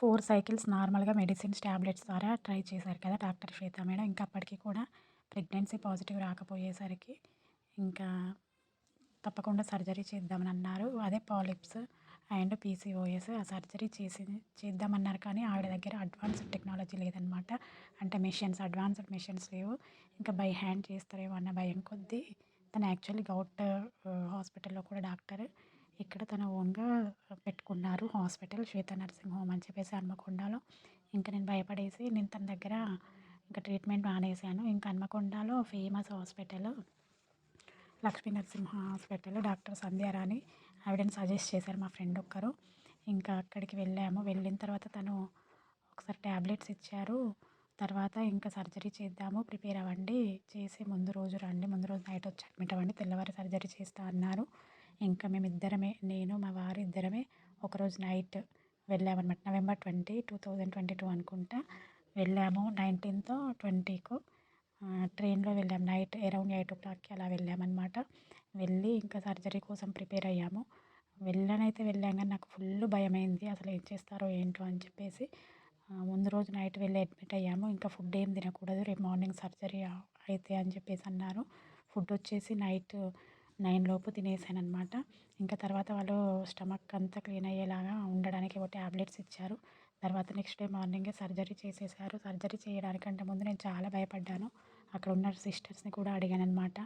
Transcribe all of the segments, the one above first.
4 cycles నార్మల్‌గా medicines, tablets ద్వారా try చేశారు కదా డాక్టర్ శ్వేత మేడం. ఇంకా అప్పటికి కూడా ప్రెగ్నెన్సీ పాజిటివ్ రాకపోయేసరికి ఇంకా తప్పకుండా సర్జరీ చేద్దామని అన్నారు. అదే పాలిప్స్ అండ్ పీసీఓఎస్. ఆ సర్జరీ చేద్దామన్నారు కానీ ఆవిడ దగ్గర అడ్వాన్స్డ్ టెక్నాలజీ లేదనమాట. అంటే అడ్వాన్స్డ్ మెషిన్స్ లేవు. ఇంకా బై హ్యాండ్ చేస్తారేమో అన్న భయం కొద్దీ తను యాక్చువల్లీ గౌట్ హాస్పిటల్‌లో కూడా డాక్టర్. ఇక్కడ తను ఓన్‌గా పెట్టుకున్నారు హాస్పిటల్, శ్వేత నర్సింగ్ హోమ్ అని చెప్పేసి హన్మకొండలో. ఇంకా నేను భయపడేసి నేను తన దగ్గర ఇంకా ట్రీట్మెంట్ మానేశాను. ఇంకా హన్మకొండలో famous hospital Lakshmi Narasimha hospital, doctor Sandhyarani ఆవిడని సజెస్ట్ చేశారు మా ఫ్రెండ్ ఒక్కరు. ఇంకా అక్కడికి వెళ్ళాము. వెళ్ళిన తర్వాత తను ఒకసారి టాబ్లెట్స్ ఇచ్చారు. తర్వాత ఇంకా సర్జరీ చేద్దాము, ప్రిపేర్ అవ్వండి, చేసి ముందు రోజు రండి, ముందు రోజు నైట్ వచ్చి అడ్మిట్ అవ్వండి, తెల్లవారి సర్జరీ చేస్తా అన్నారు. ఇంకా మేమిద్దరమే, నేను మా వారు ఇద్దరమే ఒకరోజు నైట్ వెళ్ళామన్నమాట. నవంబర్ 20, 2022 అనుకుంటా వెళ్ళాము. 19థ్ 20కో ట్రైన్‌లో వెళ్ళాము. నైట్ అరౌండ్ 8:00కి అలా వెళ్ళామన్నమాట. వెళ్ళి ఇంకా సర్జరీ కోసం ప్రిపేర్ అయ్యాము. వెళ్ళనైతే వెళ్ళాం కానీ నాకు ఫుల్ భయమైంది. అసలు ఏం చేస్తారో ఏంటో అని చెప్పేసి ముందు రోజు నైట్ వెళ్ళి అడ్మిట్ అయ్యాము. ఇంకా ఫుడ్ ఏం తినకూడదు, రేపు మార్నింగ్ సర్జరీ అయితే అని చెప్పేసి అన్నారు. ఫుడ్ వచ్చేసి నైట్ 9 లోపు తినేసాననమాట. ఇంకా తర్వాత వాళ్ళు స్టమక్ అంతా క్లీన్ అయ్యేలాగా ఉండడానికి ఏవో టాబ్లెట్స్ ఇచ్చారు. తర్వాత నెక్స్ట్ డే మార్నింగే సర్జరీ చేసేసారు. సర్జరీ చేయడానికంటే ముందు నేను చాలా భయపడ్డాను. అక్కడ ఉన్న సిస్టర్స్ని కూడా అడిగాననమాట.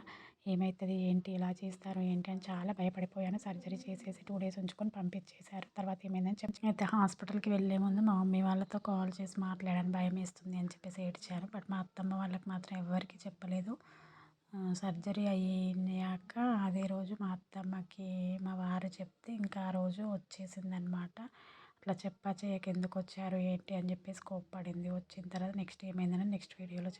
ఏమైతుంది, ఏంటి, ఎలా చేస్తారు, ఏంటి అని చాలా భయపడిపోయాను. సర్జరీ చేసేసి 2 డేస్ ఉంచుకొని పంపించేశారు. తర్వాత ఏమైందని అయితే హాస్పిటల్‌కి వెళ్ళే ముందు మా మమ్మీ వాళ్ళతో కాల్ చేసి మాట్లాడాను. భయమేస్తుంది అని చెప్పేసి ఏడ్చాను. బట్ మా అత్తమ్మ వాళ్ళకి మాత్రం ఎవ్వరికీ చెప్పలేదు. సర్జరీ అయ్యాక అదే రోజు మా అత్తమ్మకి మా వారు చెప్తే ఇంకా ఆ రోజు వచ్చేసిందనమాట. అట్లా చెప్పా చేయక ఎందుకొచ్చారు ఏంటి అని చెప్పేసి కోప్పడింది. వచ్చిన తర్వాత నెక్స్ట్ ఏమైందని నెక్స్ట్ వీడియోలో